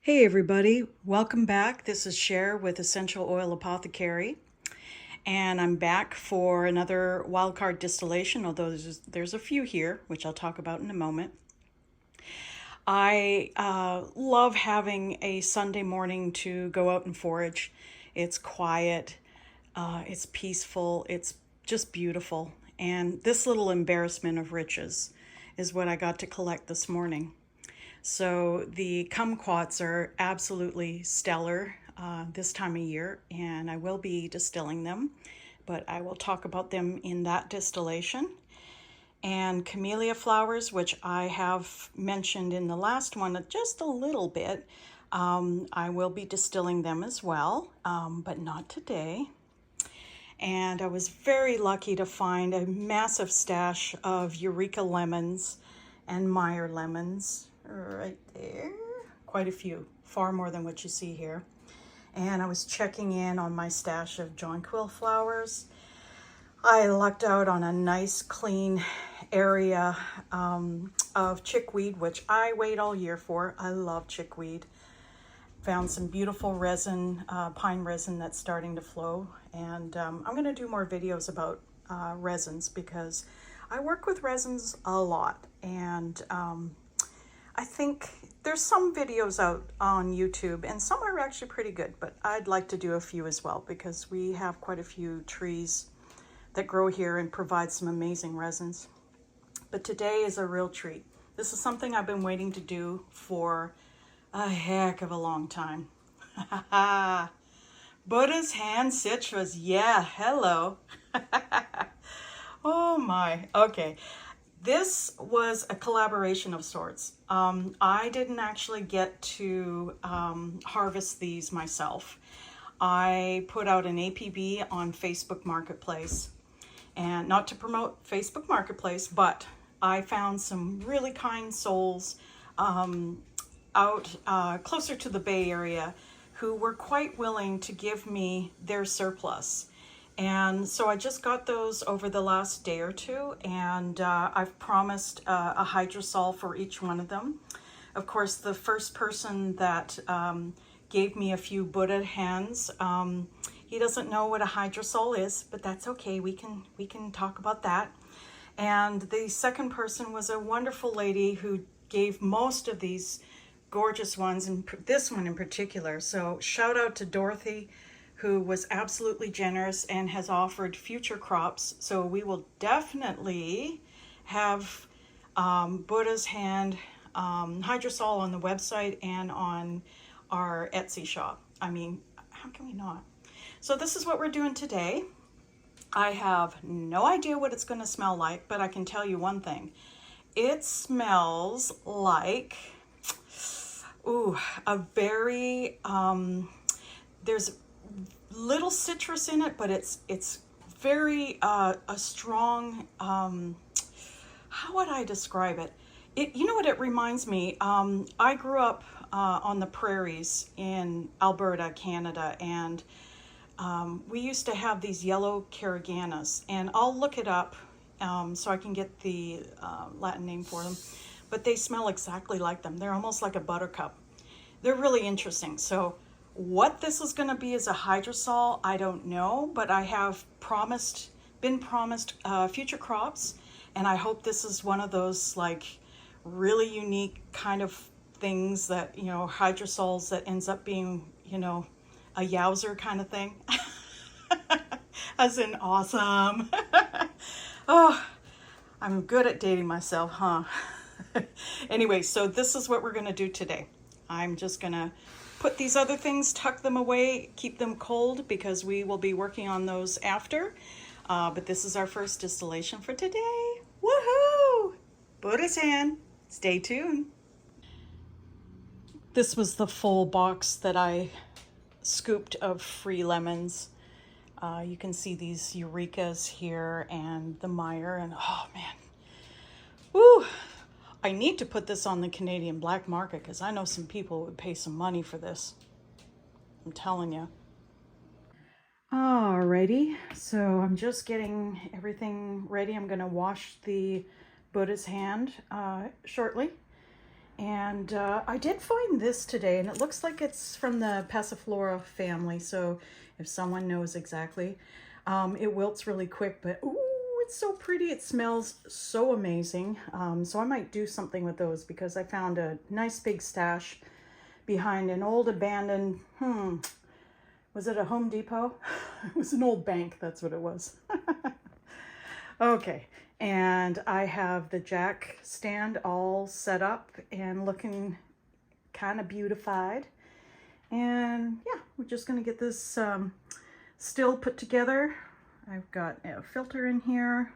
Hey everybody, welcome back. This is Cher with Essential Oil Apothecary, and I'm back for another wildcard distillation, although there's a few here, which I'll talk about in a moment. I love having a Sunday morning to go out and forage. It's quiet, it's peaceful, it's just beautiful. And this little embarrassment of riches is what I got to collect this morning. So the kumquats are absolutely stellar this time of year, and I will be distilling them, but I will talk about them in that distillation. And camellia flowers, which I have mentioned in the last one just a little bit, I will be distilling them as well, but not today. And I was very lucky to find a massive stash of Eureka lemons and Meyer lemons right there. Quite a few, far more than what you see here. And I was checking in on my stash of jonquil flowers. I lucked out on a nice clean area of chickweed, which I wait all year for. I love chickweed. Found some beautiful resin, pine resin that's starting to flow. And I'm going to do more videos about resins because I work with resins a lot. And I think there's some videos out on YouTube and some are actually pretty good, but I'd like to do a few as well because we have quite a few trees that grow here and provide some amazing resins. But today is a real treat. This is something I've been waiting to do for a heck of a long time. Buddha's hand citrus. Yeah, hello. Oh my. Okay. This was a collaboration of sorts. I didn't actually get to harvest these myself. I put out an APB on Facebook Marketplace, and not to promote Facebook Marketplace, but I found some really kind souls out closer to the Bay Area who were quite willing to give me their surplus. And so I just got those over the last day or two, and I've promised a hydrosol for each one of them. Of course, the first person that gave me a few Buddha hands, he doesn't know what a hydrosol is, but that's okay. We can talk about that. And the second person was a wonderful lady who gave most of these gorgeous ones, and this one in particular. So shout out to Dorothy, who was absolutely generous and has offered future crops. So we will definitely have Buddha's hand hydrosol on the website and on our Etsy shop. I mean, how can we not? So this is what we're doing today. I have no idea what it's going to smell like, but I can tell you one thing. It smells like, a very, there's little citrus in it, but it's very a strong, how would I describe it? You know what it reminds me? I grew up on the prairies in Alberta, Canada, and we used to have these yellow carriganas, and I'll look it up so I can get the Latin name for them, but they smell exactly like them. They're almost like a buttercup. They're really interesting. So what this is going to be as a hydrosol, I don't know, but I have been promised future crops, and I hope this is one of those like really unique kind of things that, hydrosols that ends up being, a yowzer kind of thing. As in awesome. Oh, I'm good at dating myself, huh? Anyway, so this is what we're going to do today. I'm just going to put these other things, tuck them away, keep them cold because we will be working on those after. But this is our first distillation for today. Woohoo! Buddha's hand. Stay tuned. This was the full box that I scooped of free lemons. You can see these Eurekas here and the Meyer, and oh man. Woo! I need to put this on the Canadian black market because I know some people would pay some money for this. I'm telling you. Alrighty, so I'm just getting everything ready. I'm going to wash the Buddha's hand shortly. And I did find this today, and it looks like it's from the Passiflora family. So if someone knows exactly, it wilts really quick, but ooh, it's so pretty. It smells so amazing. So I might do something with those because I found a nice big stash behind an old abandoned, was it a Home Depot? It was an old bank, that's what it was. Okay, and I have the jack stand all set up and looking kind of beautified. And yeah, we're just gonna get this still put together. I've got a filter in here,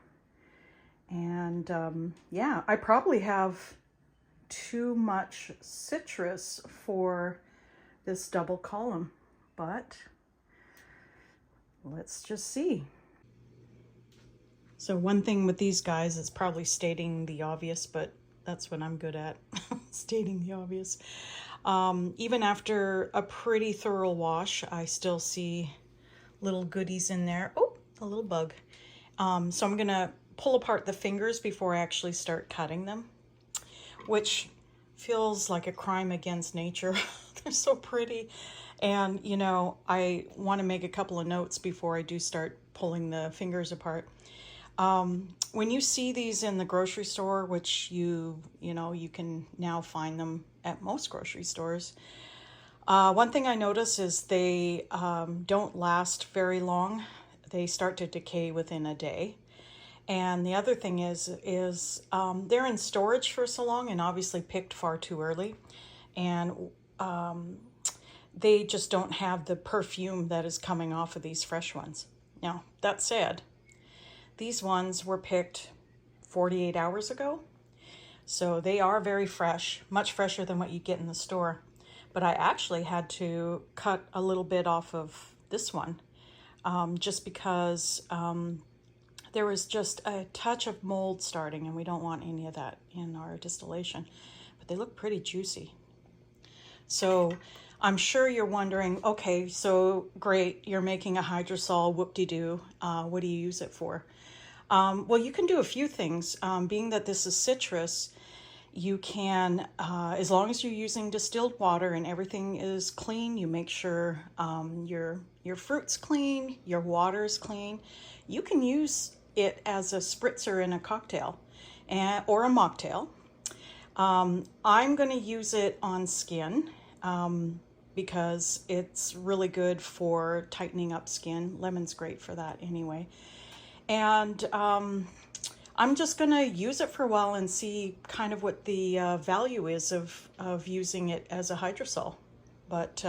and yeah, I probably have too much citrus for this double column, but let's just see. So one thing with these guys is probably stating the obvious, but that's what I'm good at, stating the obvious. Even after a pretty thorough wash, I still see little goodies in there. Oh, a little bug. So I'm gonna pull apart the fingers before I actually start cutting them, which feels like a crime against nature. They're so pretty. And you know, I want to make a couple of notes before I do start pulling the fingers apart. When you see these in the grocery store, which you can now find them at most grocery stores, one thing I notice is they don't last very long. They start to decay within a day. And the other thing is they're in storage for so long and obviously picked far too early. And they just don't have the perfume that is coming off of these fresh ones. Now, that said, these ones were picked 48 hours ago. So they are very fresh, much fresher than what you get in the store. But I actually had to cut a little bit off of this one just because there was just a touch of mold starting, and we don't want any of that in our distillation. But they look pretty juicy. So I'm sure you're wondering, okay, so great, you're making a hydrosol, whoop-de-doo. What do you use it for? Well, you can do a few things. Being that this is citrus, you can, as long as you're using distilled water and everything is clean, you make sure your fruit's clean, your water's clean. You can use it as a spritzer in a cocktail or a mocktail. I'm going to use it on skin because it's really good for tightening up skin. Lemon's great for that anyway. And I'm just going to use it for a while and see kind of what the value is of using it as a hydrosol. But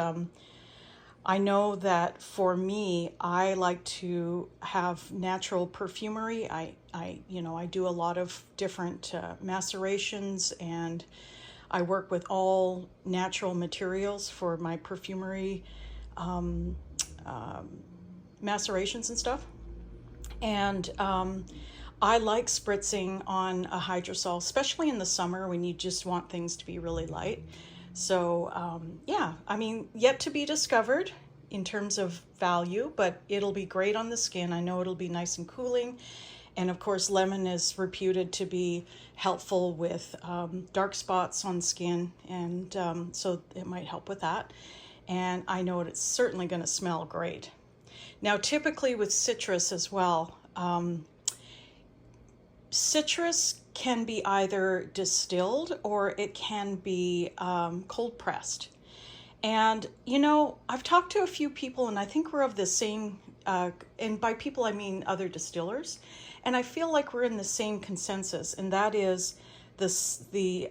I know that for me, I like to have natural perfumery. I do a lot of different macerations, and I work with all natural materials for my perfumery macerations and stuff. And I like spritzing on a hydrosol, especially in the summer when you just want things to be really light. So yeah, I mean, yet to be discovered in terms of value, but it'll be great on the skin. I know it'll be nice and cooling. And of course, lemon is reputed to be helpful with dark spots on skin, and so it might help with that. And I know it's certainly going to smell great. Now, typically with citrus as well, citrus can be either distilled or it can be cold pressed. And, you know, I've talked to a few people, and I think we're of the same, and by people I mean other distillers, and I feel like we're in the same consensus, and that is the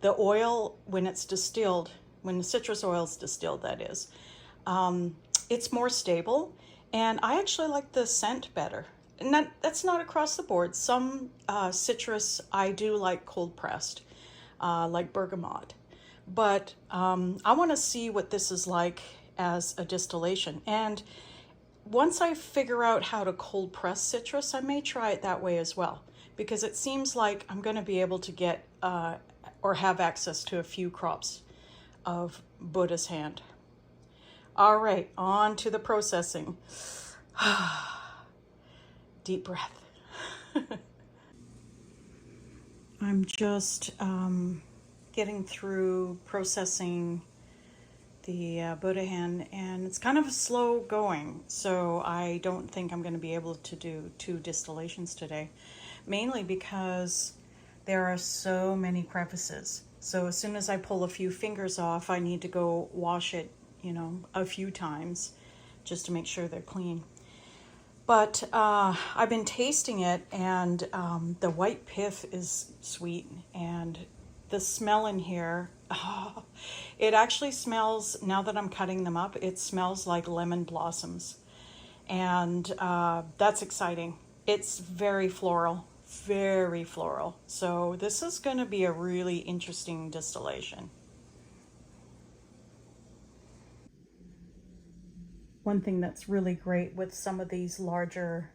oil, when it's distilled, when the citrus oil is distilled, that is, it's more stable, and I actually like the scent better. And that's not across the board. Some citrus I do like cold pressed, like Bergamot. But I want to see what this is like as a distillation. And once I figure out how to cold press citrus, I may try it that way as well, because it seems like I'm going to be able to get or have access to a few crops of Buddha's hand. All right, on to the processing. Deep breath. I'm just getting through processing the Buddha hand, and it's kind of slow going, so I don't think I'm going to be able to do 2 distillations today, mainly because there are so many crevices. So as soon as I pull a few fingers off, I need to go wash it, a few times just to make sure they're clean. But I've been tasting it, and the white pith is sweet, and the smell in here, it actually smells, now that I'm cutting them up, it smells like lemon blossoms. And that's exciting. It's very floral, very floral. So this is going to be a really interesting distillation. One thing that's really great with some of these larger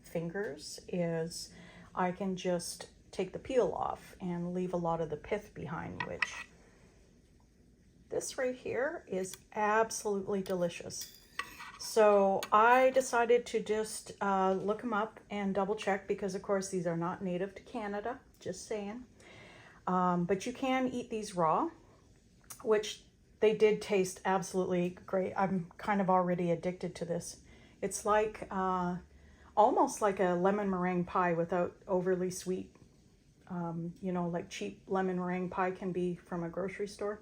fingers is I can just take the peel off and leave a lot of the pith behind, which this right here is absolutely delicious. So I decided to just look them up and double check, because of course these are not native to Canada, just saying. But you can eat these raw, which they did taste absolutely great. I'm kind of already addicted to this. It's like almost like a lemon meringue pie without overly sweet. Like cheap lemon meringue pie can be from a grocery store.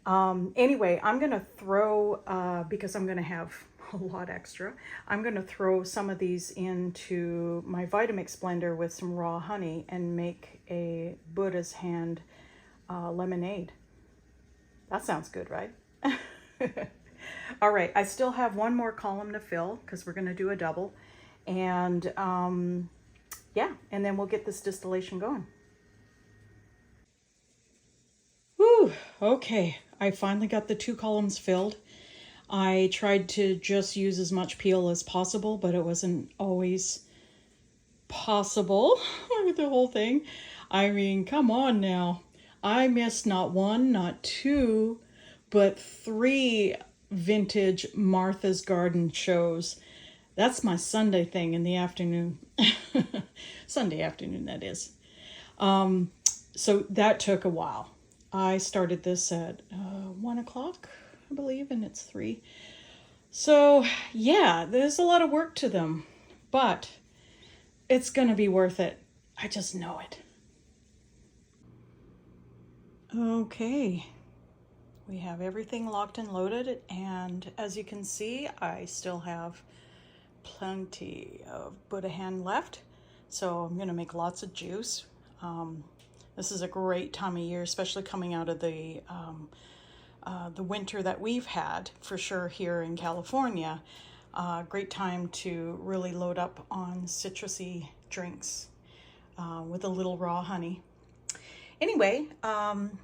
Anyway, I'm going to throw, because I'm going to have a lot extra, I'm going to throw some of these into my Vitamix blender with some raw honey and make a Buddha's hand lemonade. That sounds good, right? All right, I still have one more column to fill because we're going to do a double. And yeah, and then we'll get this distillation going. Whew, okay, I finally got the 2 columns filled. I tried to just use as much peel as possible, but it wasn't always possible with the whole thing. I mean, come on now. I missed not 1, not 2, but 3 vintage Martha's Garden shows. That's my Sunday thing in the afternoon. Sunday afternoon, that is. So that took a while. I started this at 1 o'clock, I believe, and it's 3. So yeah, there's a lot of work to them, but it's going to be worth it. I just know it. Okay, we have everything locked and loaded, and as you can see, I still have plenty of Buddha hand left, so I'm going to make lots of juice. This is a great time of year, especially coming out of the winter that we've had, for sure, here in California. Great time to really load up on citrusy drinks with a little raw honey. Anyway,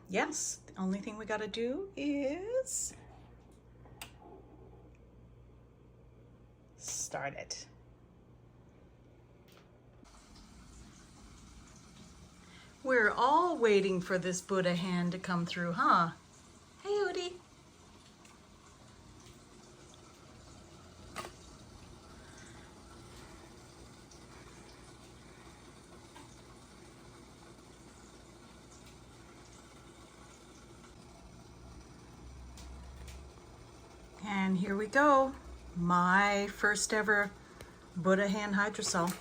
yes, the only thing we got to do is start it. We're all waiting for this Buddha hand to come through, huh? Hey, Udi. And here we go. My first ever Buddha hand hydrosol.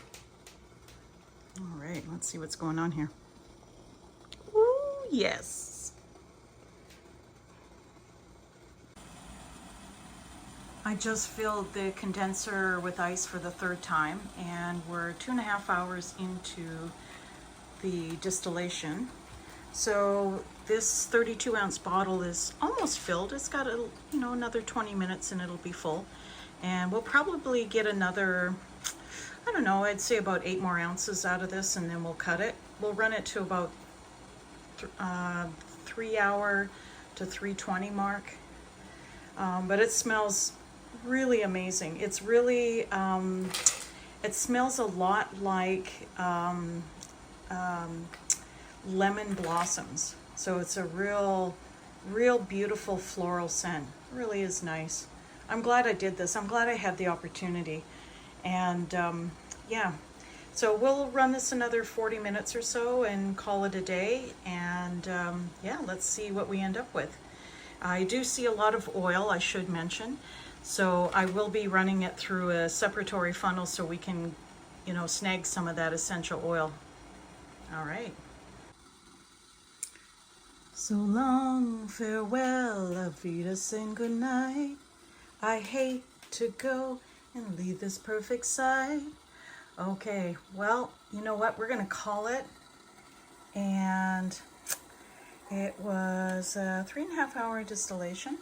All right, let's see what's going on here. Ooh, yes. I just filled the condenser with ice for the 3rd time, and we're 2.5 hours into the distillation. So this 32-ounce bottle is almost filled. It's got another 20 minutes and it'll be full. And we'll probably get another, I don't know, I'd say about 8 more ounces out of this, and then we'll cut it. We'll run it to about 3 hour to 320 mark. But it smells really amazing. It's really, it smells a lot like lemon blossoms. So it's a real beautiful floral scent. It really is nice. I'm glad I did this. I'm glad I had the opportunity. And yeah, So we'll run this another 40 minutes or so and call it a day. And yeah, let's see what we end up with. I do see a lot of oil, I should mention. So I will be running it through a separatory funnel so we can, you know, snag some of that essential oil. All right. So long, farewell, auf Wiedersehen, good night. I hate to go and leave this perfect sight. Okay, well, you know what? We're going to call it. And it was a 3.5 hour distillation.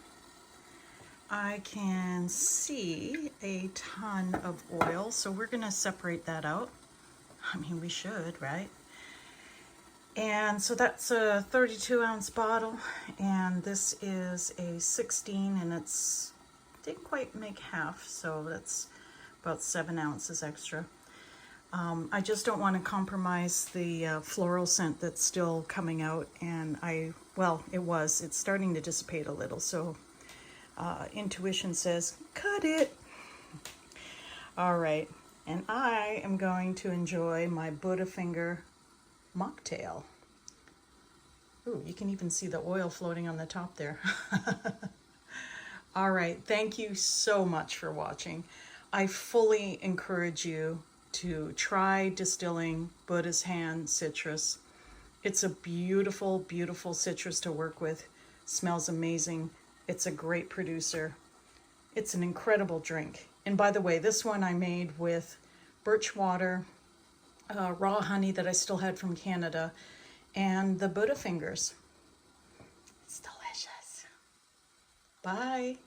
I can see a ton of oil, so we're going to separate that out. I mean, we should, right? And so that's a 32-ounce bottle, and this is a 16, and it's didn't quite make half, so that's about 7 ounces extra. I just don't want to compromise the floral scent that's still coming out, and it's starting to dissipate a little, so intuition says, cut it. All right, and I am going to enjoy my Butterfinger mocktail. Ooh, you can even see the oil floating on the top there. All right, thank you so much for watching. I fully encourage you to try distilling Buddha's Hand citrus. It's a beautiful, beautiful citrus to work with. Smells amazing. It's a great producer. It's an incredible drink. And by the way, this one I made with birch water, raw honey that I still had from Canada, and the Buddha fingers. It's delicious. Bye.